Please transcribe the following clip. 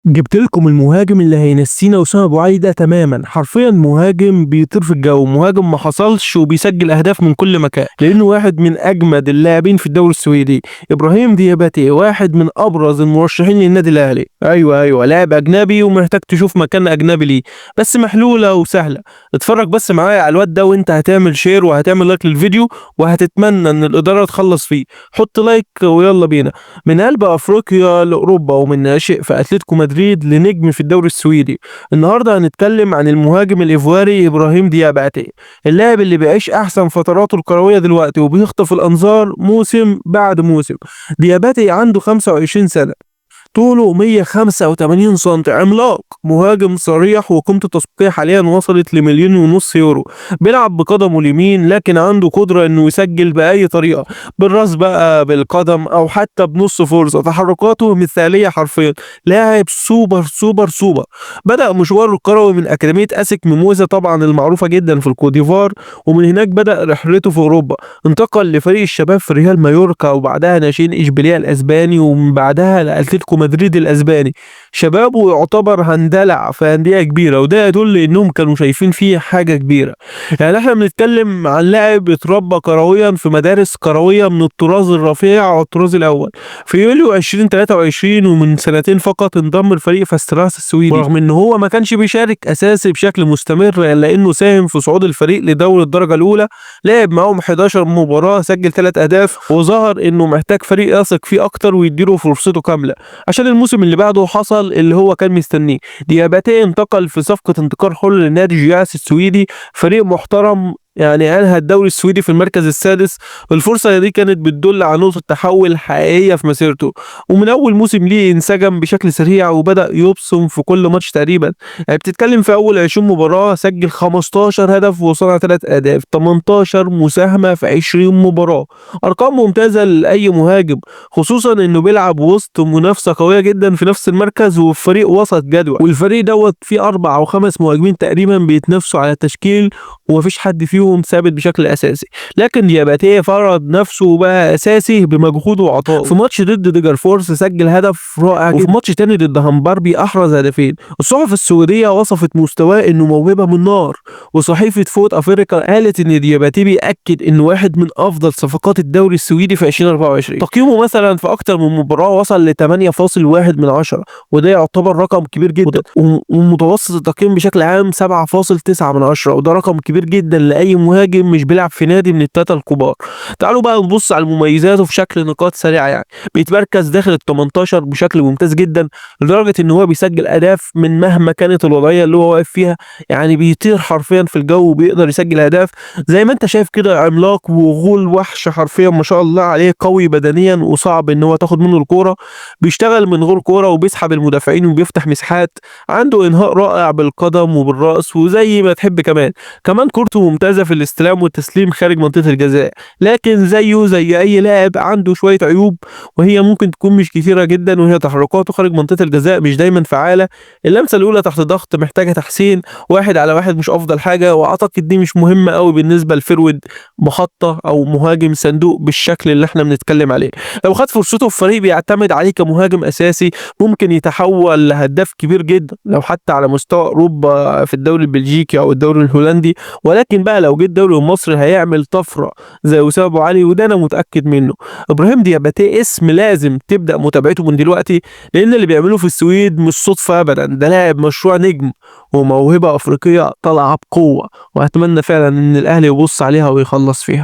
جبت لكم المهاجم اللي هينسينا وسام ابو علي ده تماما. حرفيا مهاجم بيطير في الجو، مهاجم ما حصلش وبيسجل اهداف من كل مكان، لانه واحد من اجمد اللاعبين في الدوري السويدي. ابراهيم دياباتي واحد من ابرز المرشحين للنادي الاهلي. ايوه لاعب اجنبي ومحتاج تشوف مكان اجنبي ليه، بس محلوله وسهله. اتفرج بس معايا على الواد ده وانت هتعمل شير وهتعمل لايك للفيديو، وهتتمنى ان الاداره تخلص فيه. حط لايك ويلا بينا. من قلب افريقيا لاوروبا، ومن ناشئ في اتلتيكو مدريد لنجم في الدوري السويدي. النهارده هنتكلم عن المهاجم الايفواري ابراهيم دياباتي، اللاعب اللي بيعيش احسن فتراته الكرويه دلوقتي وبيخطف الانظار موسم بعد موسم. دياباتي عنده 25 سنه، طوله 185 سم، عملاق، مهاجم صريح، وقيمته التسويقية حاليا وصلت لمليون ونص يورو. بيلعب بقدمه اليمين، لكن عنده قدرة انه يسجل بأي طريقة، بالراس بقى، بالقدم، او حتى بنص فرصة. تحركاته مثالية حرفيا، لاعب سوبر. بدأ مشواره الكروي من أكاديمية أسك ميموزا طبعا المعروفة جدا في الكوديفار، ومن هناك بدأ رحلته في أوروبا. انتقل لفريق الشباب في ريال مايوركا، وبعدها ناشئين إشبيلية الأسباني، ومن بعدها لأتلتيكو مدريد الاسباني. شبابه يعتبر هندلع في انديه كبيره، وده يدل انهم كانوا شايفين فيه حاجه كبيره. يعني احنا بنتكلم عن لاعب اتربى كرويا في مدارس كرويه من الطراز الرفيع والطراز الاول. في يوليو 2023 ومن سنتين فقط انضم لفريق فاستراس السويدي، ورغم ان هو ما كانش بيشارك اساسي بشكل مستمر الا انه ساهم في صعود الفريق لدوري الدرجه الاولى. لعب معاهم 11 مباراه، سجل 3 اهداف، وظهر انه محتاج فريق يثق فيه اكتر ويديله فرصته كامله عشان الموسم اللي بعده حصل اللي هو كان مستنيه. دياباتي انتقل في صفقة انتقال حر لنادي جياس السويدي، فريق محترم، يعني انهى الدوري السويدي في المركز السادس. الفرصة دي كانت بتدل على نقطة تحول حقيقية في مسيرته، ومن أول موسم ليه انسجم بشكل سريع وبدأ يبصم في كل ماتش تقريبا. يعني بتتكلم في أول 20 مباراة سجل 15 هدف وصنع 3 أهداف، 18 مساهمة في 20 مباراة. أرقام ممتازة لأي مهاجم، خصوصا إنه بيلعب وسط منافسة قوية جدا في نفس المركز وفي فريق وسط جدول، والفريق دوت فيه 4 أو 5 مهاجمين تقريبا بيتنافسوا على التشكيل، ومفيش حد فيهم ثابت بشكل اساسي. لكن دياباتي فرض نفسه وبقى اساسي بمجهوده وعطائه. في ماتش ضد ديجر فورس سجل هدف رائع جدا، وفي ماتش تاني ضد هامباربي احرز هدفين. الصحف السويديه وصفت مستواه انه موهبه من نار، وصحيفه فوت افريقيا قالت ان دياباتي بيأكد انه واحد من افضل صفقات الدوري السويدي في 2024. تقييمه مثلا في اكتر من مباراه وصل ل 8.1 من 10، وده يعتبر رقم كبير جدا. ومتوسط التقييم بشكل عام 7.9 من 10، وده رقم كبير جدا لاي مهاجم مش بيلعب في نادي من الثلاثه الكبار. تعالوا بقى نبص على مميزاته في شكل نقاط سريعه. يعني بيتمركز داخل ال 18 بشكل ممتاز جدا، لدرجه ان هو بيسجل اهداف من مهما كانت الوضعيه اللي هو واقف فيها. يعني بيطير حرفيا في الجو وبيقدر يسجل اهداف زي ما انت شايف كده. عملاق وغول وحش حرفيا، ما شاء الله عليه، قوي بدنيا وصعب ان هو تاخد منه الكوره. بيشتغل من غير كوره وبيسحب المدافعين وبيفتح مساحات. عنده انهاء رائع بالقدم وبالراس وزي ما تحب. كمان كورته ممتازه في الاستلام والتسليم خارج منطقه الجزاء، لكن زيه زي اي لاعب عنده شويه عيوب، وهي ممكن تكون مش كتيره جدا، وهي تحركاته خارج منطقه الجزاء مش دايما فعاله. اللمسه الاولى تحت ضغط محتاجه تحسين، 1 على 1 مش افضل حاجه، واعتقد دي مش مهمه قوي بالنسبه لفرود محطه او مهاجم صندوق بالشكل اللي احنا بنتكلم عليه. لو خد فرصته في فريق بيعتمد عليه كمهاجم اساسي ممكن يتحول لهداف كبير جدا، لو حتى على مستوى اوروبا في الدوري البلجيكي او الدوري الهولندي. ولكن بقى لو جه الدوري المصري هيعمل طفره زي وسام ابو علي، وده انا متاكد منه. ابراهيم دياباتي اسم لازم تبدا متابعته من دلوقتي، لان اللي بيعمله في السويد مش صدفه ابدا، ده لاعب مشروع نجم وموهبه افريقيه طالعه بقوه، واتمنى فعلا ان الاهلي يبص عليها ويخلص فيها.